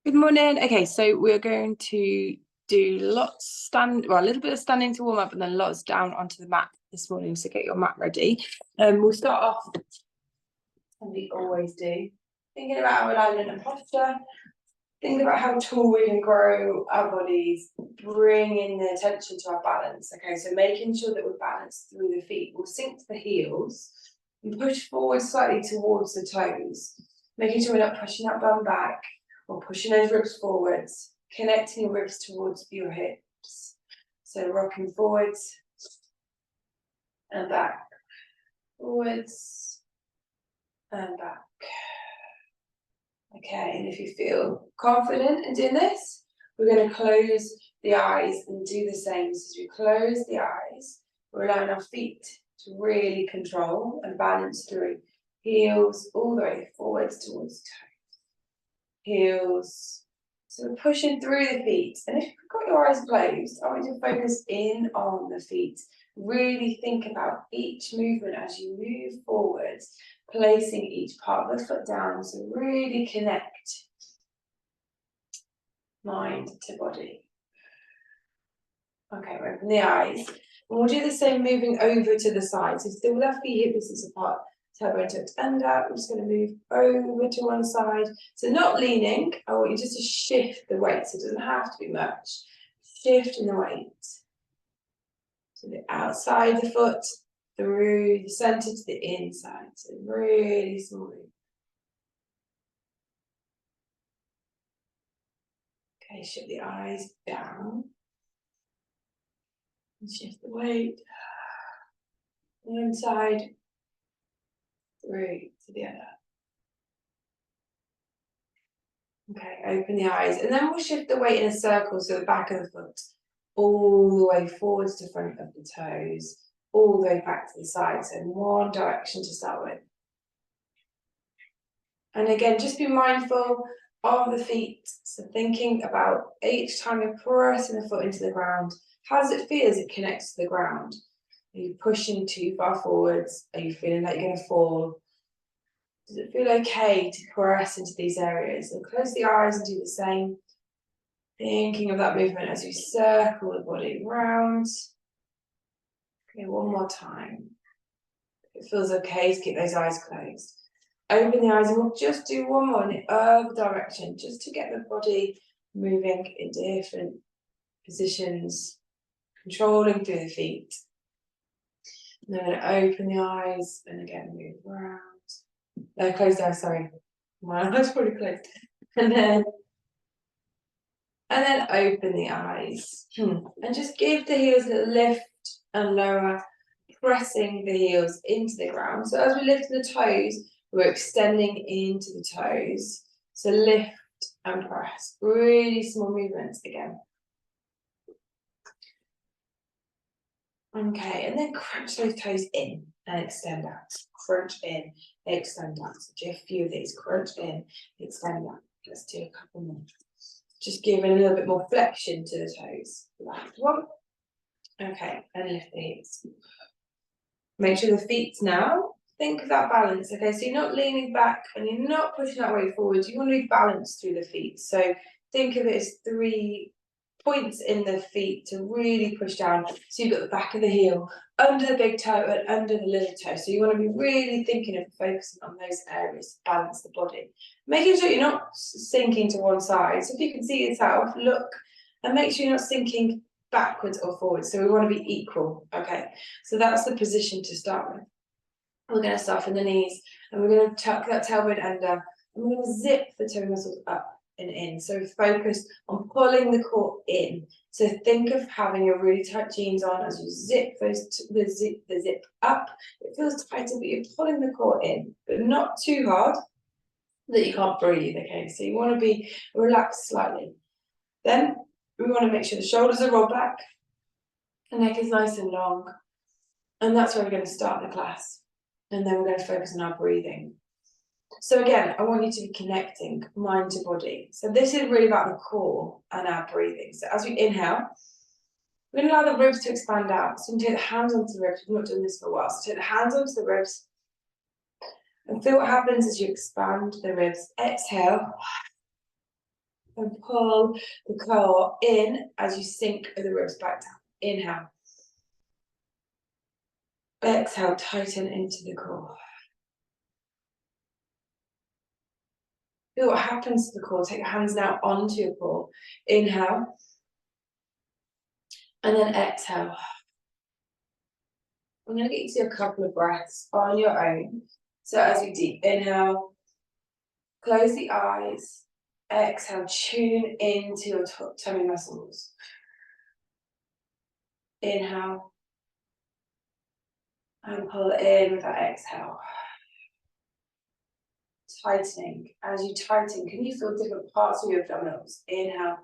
Good morning. Okay, so we're going to do a little bit of standing to warm up and then lots down onto the mat this morning. So get your mat ready. We'll start off, as we always do, thinking about our alignment and posture. Think about how tall we can grow our bodies, bringing the attention to our balance. Okay, so making sure that we're balanced through the feet. We'll sink to the heels and push forward slightly towards the toes, making sure we're not pushing that bum back or pushing those ribs forwards, connecting your ribs towards your hips. So rocking forwards and back, forwards and back. Okay, and if you feel confident in doing this, we're going to close the eyes and do the same. So as we close the eyes, we're allowing our feet to really control and balance through heels all the way forwards towards toes. Heels. So we're pushing through the feet. And if you've got your eyes closed, I want you to focus in on the feet. Really think about each movement as you move forwards, placing each part of the foot down. So really connect mind to body. Okay, we'll open the eyes. And we'll do the same moving over to the side. So still with our feet hip distance apart. Tailbone tucked under. We're just going to move over to one side. So not leaning. I want you just to shift the weight. So it doesn't have to be much. Shifting the weight. So the outside of the foot, through the centre to the inside. So really small. Okay, shift the eyes down. And shift the weight. One side. Through to the other. Okay, open the eyes. And then we'll shift the weight in a circle, so the back of the foot, all the way forwards to front of the toes, all the way back to the side. So in one direction to start with. And again, just be mindful of the feet. So thinking about each time you're pressing the foot into the ground, how does it feel as it connects to the ground? Are you pushing too far forwards? Are you feeling like you're going to fall? Does it feel okay to press into these areas? And close the eyes and do the same. Thinking of that movement as you circle the body round. Okay, one more time. It feels okay to keep those eyes closed. Open the eyes and we'll just do one more in the other direction, just to get the body moving in different positions, controlling through the feet. And then we're going to open the eyes and again move around. No, close the eyes, sorry. My eyes pretty closed. And then open the eyes. And just give the heels a lift and lower, pressing the heels into the ground. So as we lift the toes, we're extending into the toes. So lift and press. Really small movements again. Okay, and then crunch those toes in and extend out. Crunch in, extend out. So do a few of these. Crunch in, extend out. Let's do a couple more. Just giving a little bit more flexion to the toes. Last one. Okay, and lift the heels. Make sure the feet now, think of that balance. Okay, so you're not leaning back and you're not pushing that weight forward. You want to be balanced through the feet. So think of it as 3 points in the feet to really push down. So you've got the back of the heel, under the big toe and under the little toe. So you want to be really thinking of focusing on those areas to balance the body. Making sure you're not sinking to one side. So if you can see yourself, look and make sure you're not sinking backwards or forwards. So we want to be equal. Okay, so that's the position to start with. We're going to soften the knees and we're going to tuck that tailbone under and we're going to zip the toe muscles up and in. So focus on pulling the core in. So think of having your really tight jeans on as you zip the zip up. It feels tighter, but you're pulling the core in, but not too hard that you can't breathe. Okay, so you want to be relaxed slightly. Then we want to make sure the shoulders are rolled back, the neck is nice and long, and that's where we're going to start the class. And then we're going to focus on our breathing. So again, I want you to be connecting mind to body. So this is really about the core and our breathing. So as we inhale, we're going to allow the ribs to expand out. So we can take the hands onto the ribs. We've not done this for a while. So take the hands onto the ribs and feel what happens as you expand the ribs. Exhale. And pull the core in as you sink the ribs back down. Inhale. Exhale, tighten into the core. Feel what happens to the core. Take your hands now onto your core. Inhale. And then exhale. I'm going to get you to a couple of breaths on your own. So as you deep inhale, close the eyes. Exhale, tune into your tummy muscles. Inhale. And pull in with that exhale. Tightening. As you tighten, can you feel different parts of your abdominals? Inhale.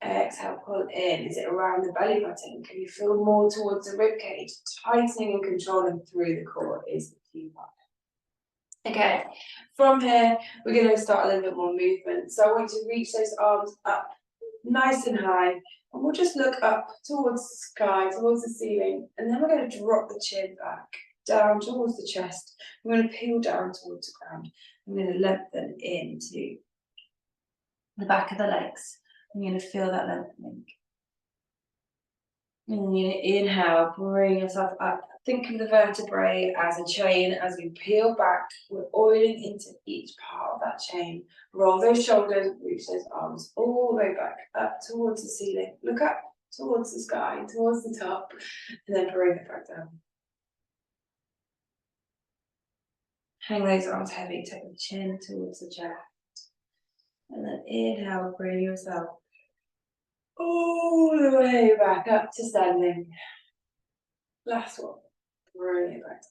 Exhale, pull in. Is it around the belly button? Can you feel more towards the rib cage? Tightening and controlling through the core is the key part. Okay, from here, we're going to start a little bit more movement. So I want you to reach those arms up nice and high. And we'll just look up towards the sky, towards the ceiling. And then we're going to drop the chin back, down towards the chest. We're going to peel down towards the ground. I'm going to lengthen into the back of the legs. You're going to feel that lengthening. And then you're going to inhale, bring yourself up. Think of the vertebrae as a chain. As we peel back, we're oiling into each part of that chain. Roll those shoulders, reach those arms all the way back up towards the ceiling. Look up towards the sky, towards the top, and then bring it back down. Hang those arms heavy, take the chin towards the chest. And then inhale, bring yourself all the way back up to standing. Last one. Bring it back.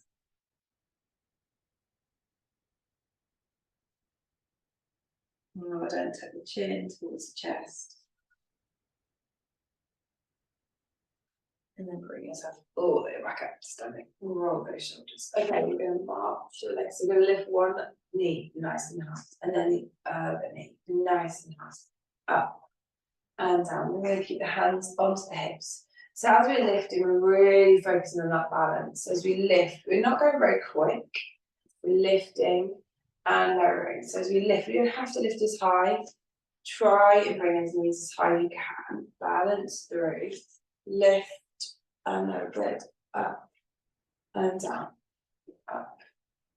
Now then, take the chin towards the chest. And then bring yourself all the way back up to standing. Roll those shoulders. Okay, we're going to march your legs. So we're going to lift one knee nice and high. And then the other knee nice and high. Up and down. We're going to keep the hands onto the hips. So as we're lifting, we're really focusing on that balance. As we lift, we're not going very quick. We're lifting and lowering. So as we lift, we don't have to lift as high. Try and bring those knees as high as you can. Balance through. Lift and lower. Good. Up and down. Up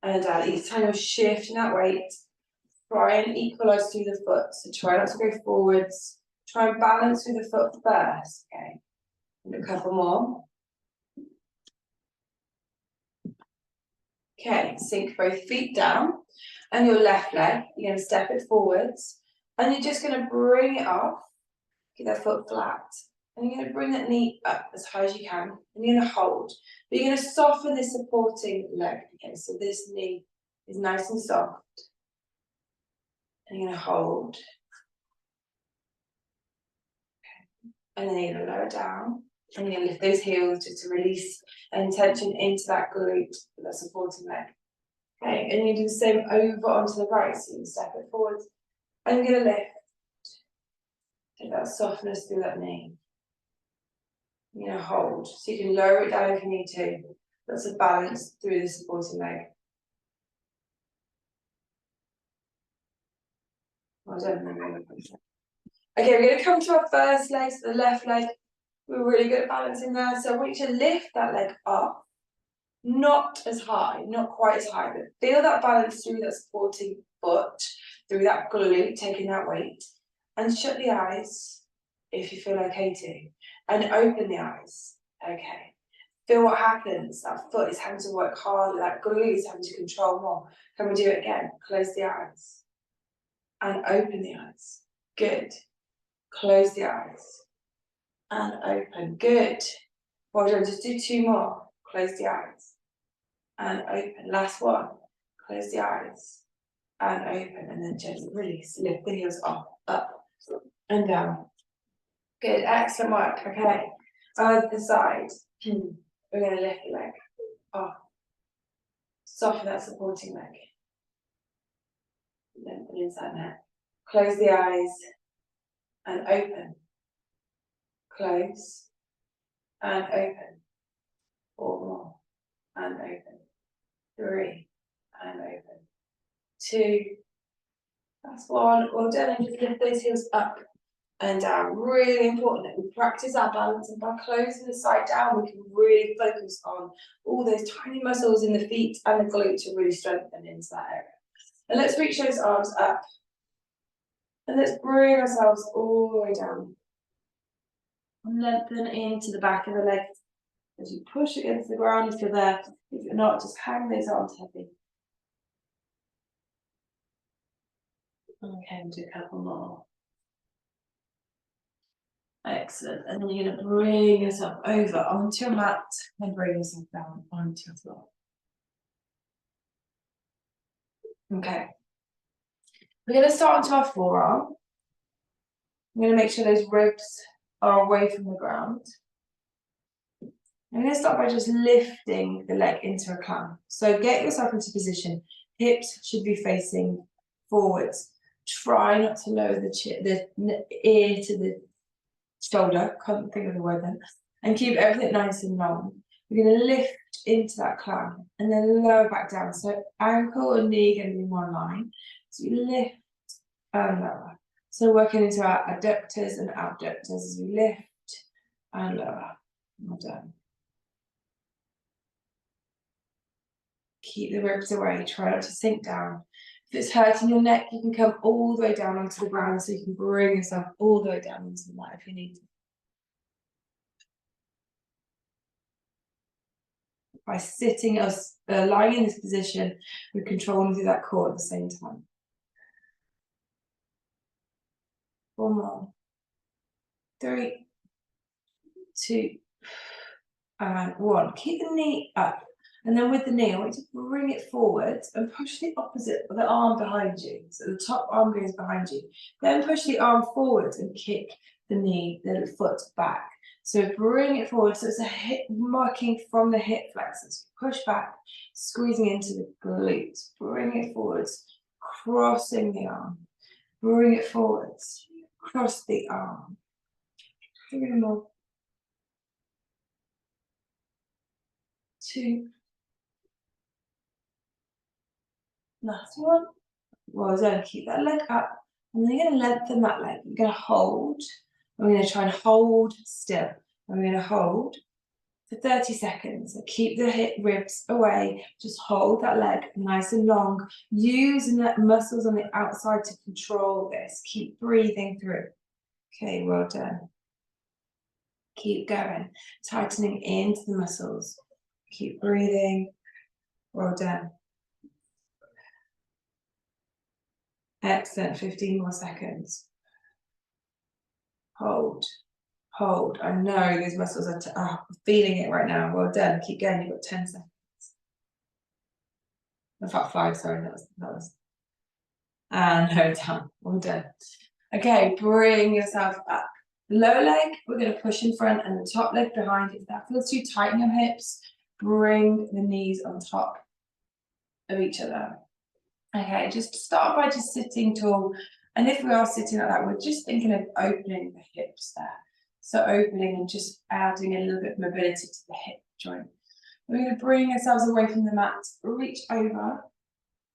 and down. Each time you're shifting that weight, try and equalise through the foot. So try not to go forwards. Try and balance through the foot first. Okay. And a couple more. Okay, sink both feet down and your left leg, you're going to step it forwards and you're just going to bring it off, get that foot flat, and you're going to bring that knee up as high as you can and you're going to hold. But you're going to soften this supporting leg, okay, so this knee is nice and soft. And you're going to hold. Okay. And then you're going to lower down and you're going to lift those heels just to release and tension into that glute, that supporting leg. Okay, and you do the same over onto the right, so you can step it forward. And you're going to lift. Take that softness through that knee. You're going to hold, so you can lower it down if you need to. That's a balance through the supporting leg. Well done. Okay, we're going to come to our first leg, so the left leg. We're really good at balancing there, so I want you to lift that leg up. Not as high, not quite as high, but feel that balance through that supporting foot, through that glute, taking that weight. And shut the eyes, if you feel okay to. And open the eyes. Okay. Feel what happens. That foot is having to work harder, that glute is having to control more. Can we do it again? Close the eyes. And open the eyes. Good. Close the eyes. And open. Good. Well done. Just do two more. Close the eyes. And open. Last one. Close the eyes. And open. And then gently release. Lift the heels up, and down. Good. Excellent work. Okay. Other side. We're going to lift the leg up. Soften that supporting leg. Lengthen into that neck. Close the eyes. And open. Close. And open. 4 more. And open. 3. And open. 2. Last one. Well done. And just lift those heels up and down. Really important that we practice our balance, and by closing the side down, we can really focus on all those tiny muscles in the feet and the glute to really strengthen into that area. And let's reach those arms up. And let's bring ourselves all the way down. And lengthen into the back of the leg as you push against the ground if you're there. If you're not, just hang those arms heavy. Okay, we'll do a couple more. Excellent. And then you're going to bring yourself over onto your mat and bring yourself down onto your floor. Okay. We're going to start onto our forearm. I'm going to make sure those ribs are away from the ground. I'm going to start by just lifting the leg into a climb. So get yourself into position. Hips should be facing forwards. Try not to lower the ear to the shoulder. Can't think of the word then. And keep everything nice and long. We're going to lift into that climb and then lower back down. So ankle and knee going to be in one line. So we lift and lower. So working into our adductors and abductors as we lift and lower. Well done. Keep the ribs away, try not to sink down. If it's hurting your neck, you can come all the way down onto the ground, so you can bring yourself all the way down into the mat if you need to. By sitting us, lying in this position, we're controlling through that core at the same time. One more. 3, 2, and 1. Keep the knee up. And then with the knee, I want you to bring it forward and push the opposite, the arm behind you. So the top arm goes behind you. Then push the arm forward and kick the knee, the foot back. So bring it forward. So it's a hip marking from the hip flexors. Push back, squeezing into the glute. Bring it forwards, crossing the arm. Bring it forwards, cross the arm. 3 more. 2. Last one. Well done. Keep that leg up. And then you're going to lengthen that leg. You're going to hold. We're going to try and hold still. And we're going to hold for 30 seconds. So keep the hip ribs away. Just hold that leg nice and long. Use the muscles on the outside to control this. Keep breathing through. Okay, well done. Keep going. Tightening into the muscles. Keep breathing. Well done. Excellent. 15 more seconds. Hold. Hold. I know these muscles are feeling it right now. Well done. Keep going. You've got 10 seconds. In fact, 5. Sorry, that was. And no, done. Well done. Okay, bring yourself up. Lower leg, we're going to push in front and the top leg behind. If that feels too tight in your hips, bring the knees on top of each other. Okay, just start by just sitting tall. And if we are sitting like that, we're just thinking of opening the hips there. So opening and just adding a little bit of mobility to the hip joint. We're going to bring ourselves away from the mat, reach over,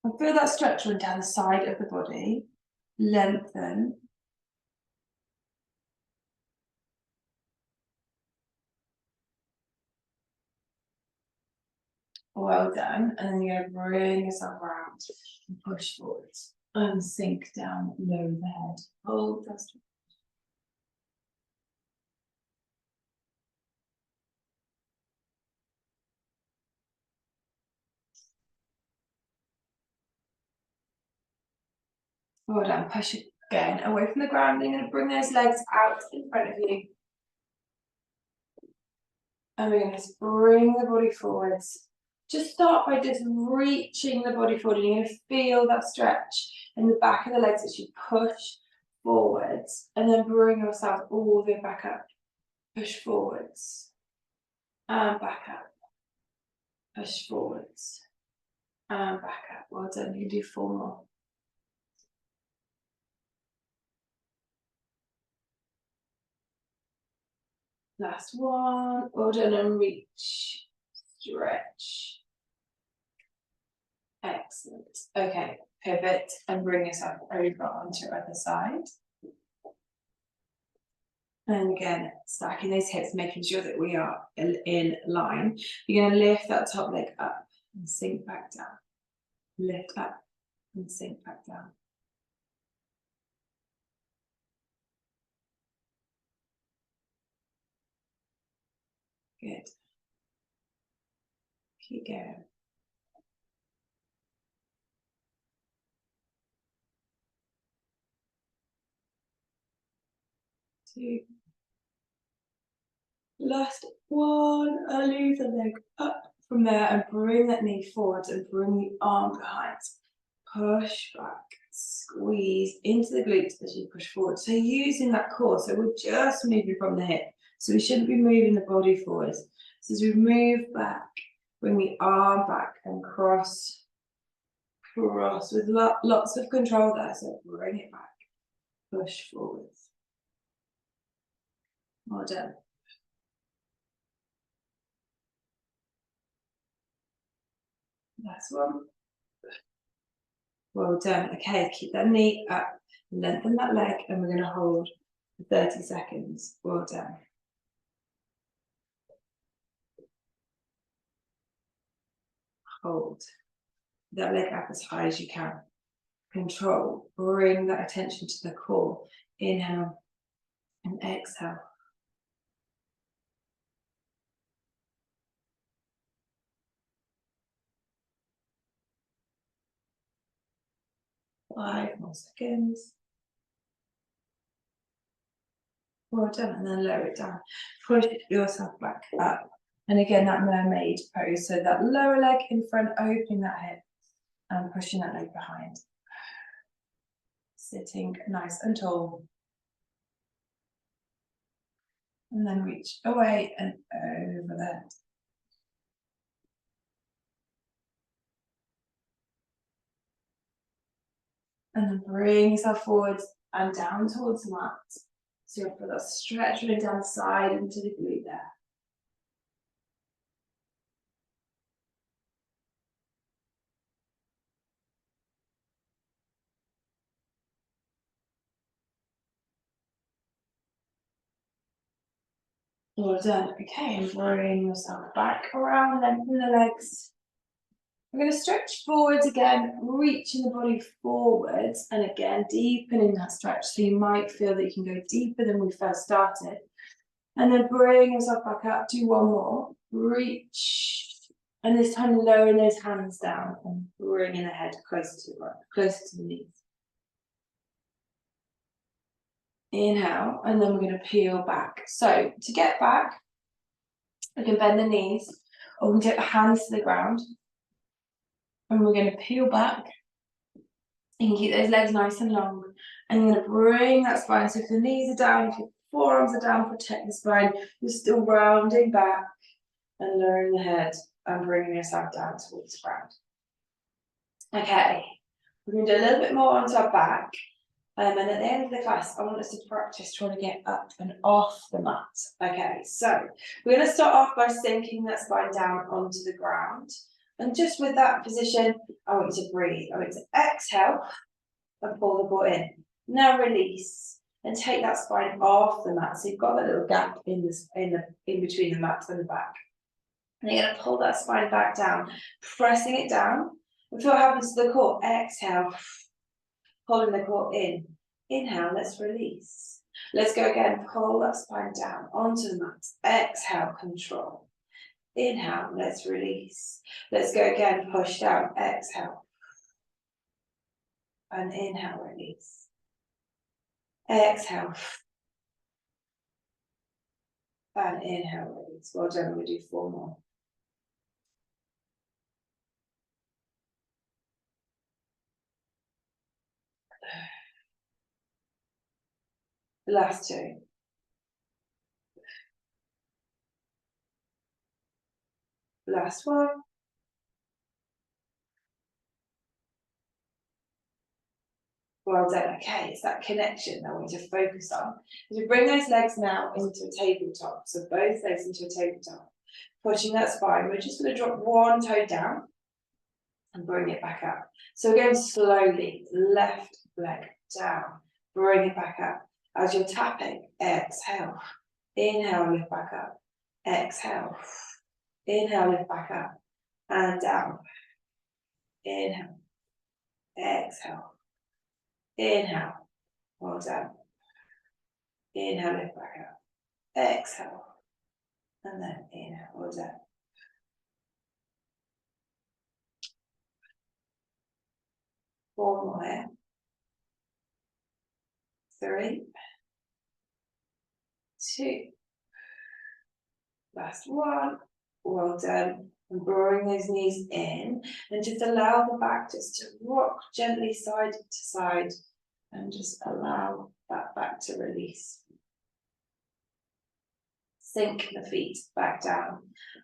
and feel that stretch run down the side of the body. Lengthen. Well done. And then you're going to bring yourself around and push forwards and sink down low the head. Hold that stretch. Well done. Push it again away from the ground. You're going to bring those legs out in front of you. And we're going to bring the body forwards. Just start by just reaching the body forward. And you're going to feel that stretch in the back of the legs as you push forwards. And then bring yourself all the way back up. Push forwards. And back up. Push forwards. And back up. Well done. You can do 4 more. Last one. Well done. And reach. Stretch. Excellent. Okay. pivot and bring yourself over onto your other side. And again, stacking those hips, making sure that we are in line. You're going to lift that top leg up and sink back down. Lift up and sink back down. Good. Keep going. Two. Last one. I'll leave the leg up from there and bring that knee forward and bring the arm behind. Push back, squeeze into the glutes as you push forward. So using that core, so we're just moving from the hip. So we shouldn't be moving the body forward. So as we move back, bring the arm back and cross with lots of control there. So bring it back, push forward. Well done. Last one. Well done. Okay, keep that knee up, lengthen that leg, and we're going to hold for 30 seconds. Well done. Hold that leg up as high as you can. Control, bring that attention to the core. Inhale and exhale. Five more seconds. Well done, and then lower it down. Push yourself back up. And again, that mermaid pose. So that lower leg in front, opening that hip and pushing that leg behind. Sitting nice and tall. And then reach away and over that. And then bring yourself forward and down towards the mat. So you'll feel that stretch really down the side into the glute there. Well done. Okay, and bring yourself back around, lengthen the legs. We're going to stretch forwards again, reaching the body forwards, and again, deepening that stretch. So you might feel that you can go deeper than we first started. And then bring yourself back up, do one more. Reach. And this time lowering those hands down and bringing the head closer to the ground, closer to the knees. Inhale, and then we're going to peel back. So to get back, we can bend the knees, or we can take the hands to the ground. And we're going to peel back. You can keep those legs nice and long. And you're going to bring that spine. So if the knees are down, if your forearms are down, protect the spine. You're still rounding back and lowering the head and bringing yourself down towards the ground. Okay, we're going to do a little bit more onto our back. And at the end of the class, I want us to practice trying to get up and off the mat. Okay, so we're going to start off by sinking that spine down onto the ground. And just with that position, I want you to breathe. I want you to exhale and pull the core in. Now release and take that spine off the mat. So you've got that little gap in between the mat and the back. And you're going to pull that spine back down, pressing it down. And feel what happens to the core. Exhale, pulling the core in. Inhale, let's release. Let's go again. Pull that spine down onto the mat. Exhale, control. Inhale, let's release. Let's go again, push down, exhale. And inhale, release. Exhale. And inhale, release. Well done, we'll do 4 more. The last 2. Last one. Well done. Okay, it's that connection that I want you to focus on. As we bring those legs now into a tabletop, so both legs into a tabletop, pushing that spine, we're just going to drop one toe down. and bring it back up. So again, slowly, left leg down, bring it back up. As you're tapping, exhale, inhale, lift back up, exhale, inhale, lift back up, and down, inhale, exhale, inhale, well done, inhale, lift back up, exhale, and then inhale, well done. Four more here. 3, 2, last one, well done. And bring those knees in and just allow the back just to rock gently side to side and just allow that back to release. Sink the feet back down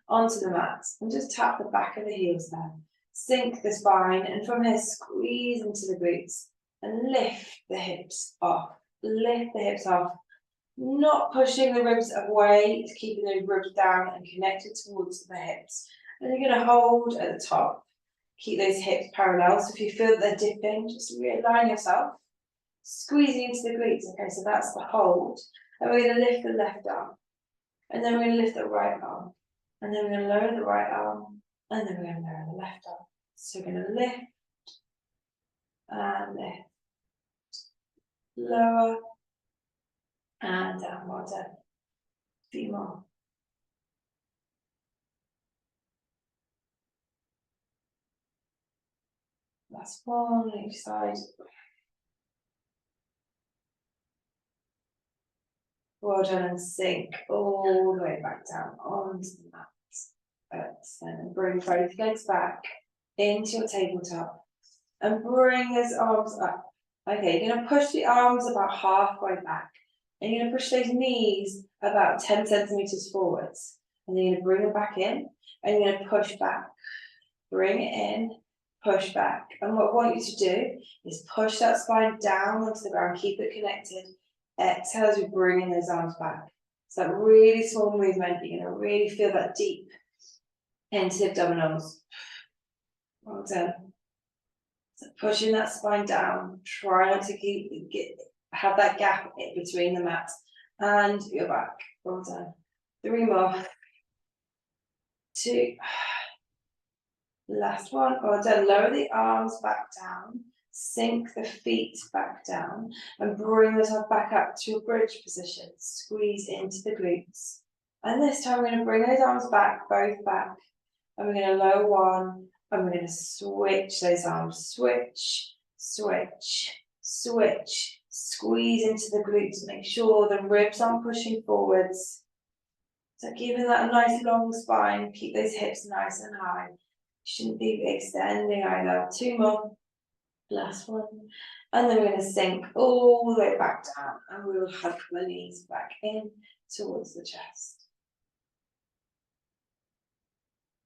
onto the mat and just tap the back of the heels there. Sink the spine and from here squeeze into the glutes and lift the hips off. Lift the hips off. Not pushing the ribs away, keeping those ribs down and connected towards the hips. And you're going to hold at the top. Keep those hips parallel. So if you feel that they're dipping, just realign yourself. Squeezing into the glutes. Okay, so that's the hold. And we're going to lift the left arm. And then we're going to lift the right arm. And then we're going to lower the right arm. And then we're going to lower the left arm. So we're going to lift. And lift. Lower. And down. Well done. A few more. Last one on each side. Well done, and sink all the way back down onto the mat. And bring both legs back into your tabletop and bring those arms up. Okay, you're going to push the arms about halfway back and you're going to push those knees about 10 centimeters forwards. And then you're going to bring them back in and you're going to push back. Bring it in, push back. And what I want you to do is push that spine down onto the ground, keep it connected. Exhale as we bring in those arms back. So that really small movement, you're going to really feel that deep into the abdominals. Well done. So pushing that spine down, try not to have that gap between the mat and your back. Well done. 3 more. 2. Last one. Well done. Lower the arms back down. Sink the feet back down and bring yourself back up to a bridge position. Squeeze into the glutes. And this time we're going to bring those arms back, both back. And we're going to lower one. And we're going to switch those arms. Switch, switch, switch. Squeeze into the glutes. Make sure the ribs aren't pushing forwards. So giving that a nice long spine. Keep those hips nice and high. Shouldn't be extending either. 2 more. Last one. And then we're going to sink all the way back down. And we will hug the knees back in towards the chest.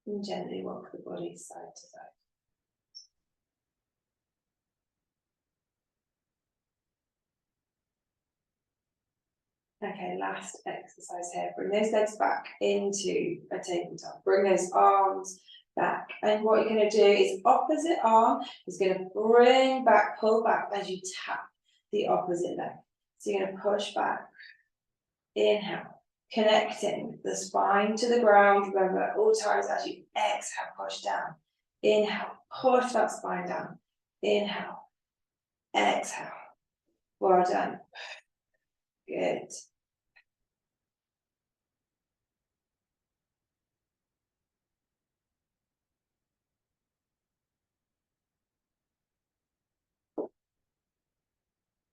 And gently walk the body side to side. Okay, last exercise here. Bring those legs back into a tabletop. Bring those arms back. And what you're going to do is opposite arm is going to bring back, pull back as you tap the opposite leg. So you're going to push back. Inhale. Connecting the spine to the ground. Remember, at all times as you exhale, push down. Inhale. Push that spine down. Inhale. Exhale. Well done. Good.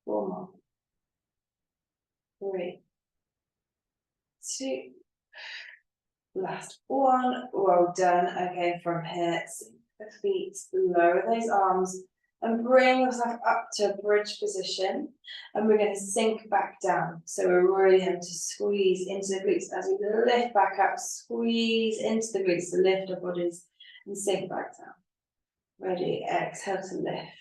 Four more. 3, 2, last one. Well done. Okay, from here, sink the feet, lower those arms, and bring yourself up to a bridge position. And we're going to sink back down. So we're really having to squeeze into the glutes as we lift back up, squeeze into the glutes to lift our bodies and sink back down. Ready, exhale to lift.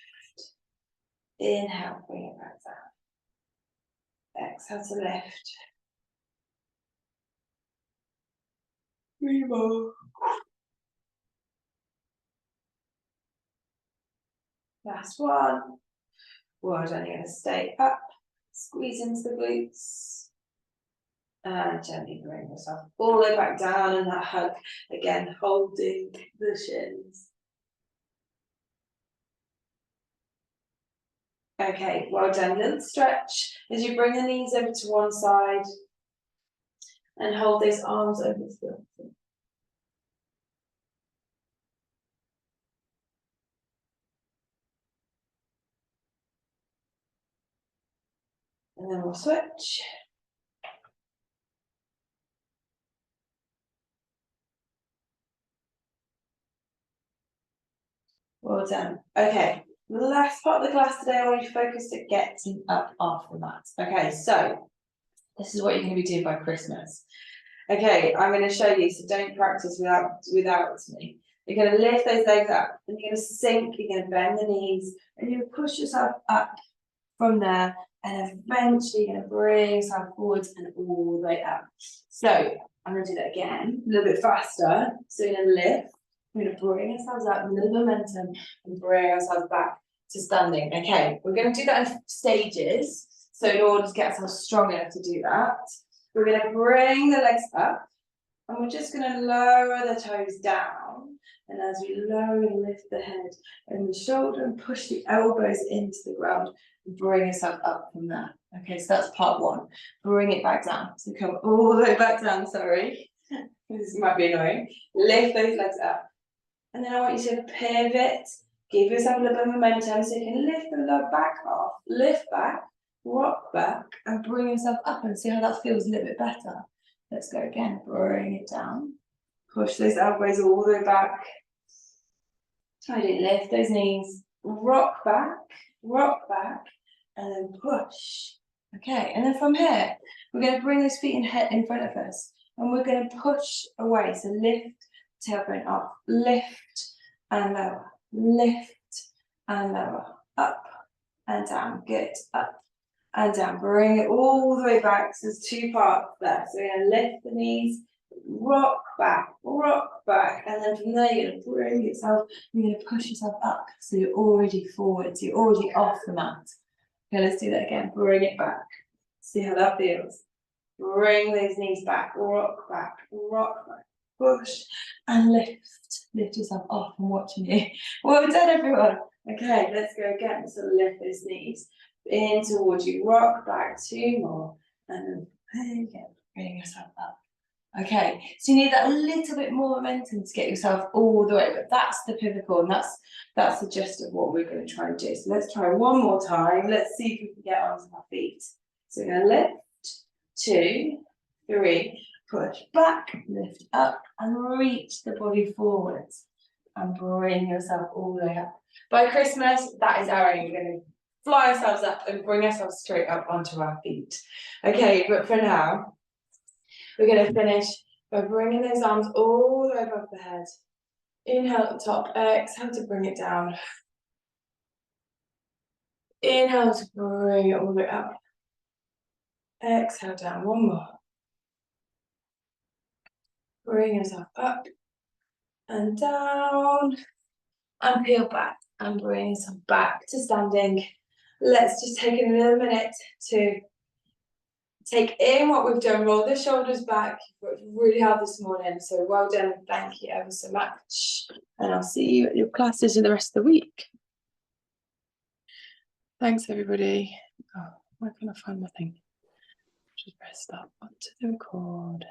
Inhale, bring it back down. Exhale to lift. 3 more. Last one. Well done, you're going to stay up, squeeze into the glutes, and gently bring yourself all the way back down, and that hug, again, holding the shins. Okay, well done, little stretch as you bring the knees over to one side, and hold those arms over the floor. And then we'll switch. Well done. Okay, the last part of the class today, I want you to focus at getting up off the mat. Okay, so this is what you're going to be doing by Christmas. Okay, I'm going to show you, so don't practice without me. You're going to lift those legs up, and you're going to sink, you're going to bend the knees, and you're going to push yourself up from there, and eventually you're going to bring yourself forwards and all the way up. So I'm going to do that again, a little bit faster. So you're going to lift, we're going to bring ourselves up, a little momentum, and bring ourselves back to standing. Okay, we're going to do that in stages. So in order to get ourselves strong enough to do that, we're going to bring the legs up, and we're just going to lower the toes down. And as we lower and lift the head and the shoulder and push the elbows into the ground, bring yourself up from there. Okay, so that's part one. Bring it back down. So come all the way back down, sorry. This might be annoying. Lift those legs up. And then I want you to pivot. Give yourself a little bit of momentum so you can lift the lower back off. Lift back, rock back, and bring yourself up, and see how that feels a little bit better. Let's go again. Bring it down. Push those elbows all the way back. Try to lift those knees. Rock back, and then push. Okay, and then from here, we're going to bring those feet in front of us, and we're going to push away. So lift, tailbone up, lift and lower, lift and lower, up and down. Good, up and down. Bring it all the way back. So there's two parts there. So we're going to lift the knees, rock back, and then from there you're going to bring yourself, you're going to push yourself up. So you're already forward, so you're already off the mat. Okay, let's do that again. Bring it back. See how that feels. Bring those knees back, rock back, push and lift. Lift yourself off. I'm watching you. Well done, everyone. Okay, let's go again. So lift those knees in towards you, rock back, two more, and then again, bring yourself up. Okay, so you need that a little bit more momentum to get yourself all the way, but that's the pivotal, and that's the gist of what we're going to try and do. So let's try one more time. Let's see if we can get onto our feet. So we're going to lift, 2, 3, push back, lift up, and reach the body forwards, and bring yourself all the way up. By Christmas, that is our aim. We're going to fly ourselves up and bring ourselves straight up onto our feet. Okay, but for now, we're going to finish by bringing those arms all the way above the head. Inhale at the top, exhale to bring it down. Inhale to bring it all the way up. Exhale down, one more. Bring yourself up and down, and peel back, and bring yourself back to standing. Let's just take a little minute to take in what we've done. Roll the shoulders back. You've worked really hard this morning, so well done. Thank you ever so much. And I'll see you at your classes in the rest of the week. Thanks, everybody. Oh, where can I find my thing? Just press stop onto the record.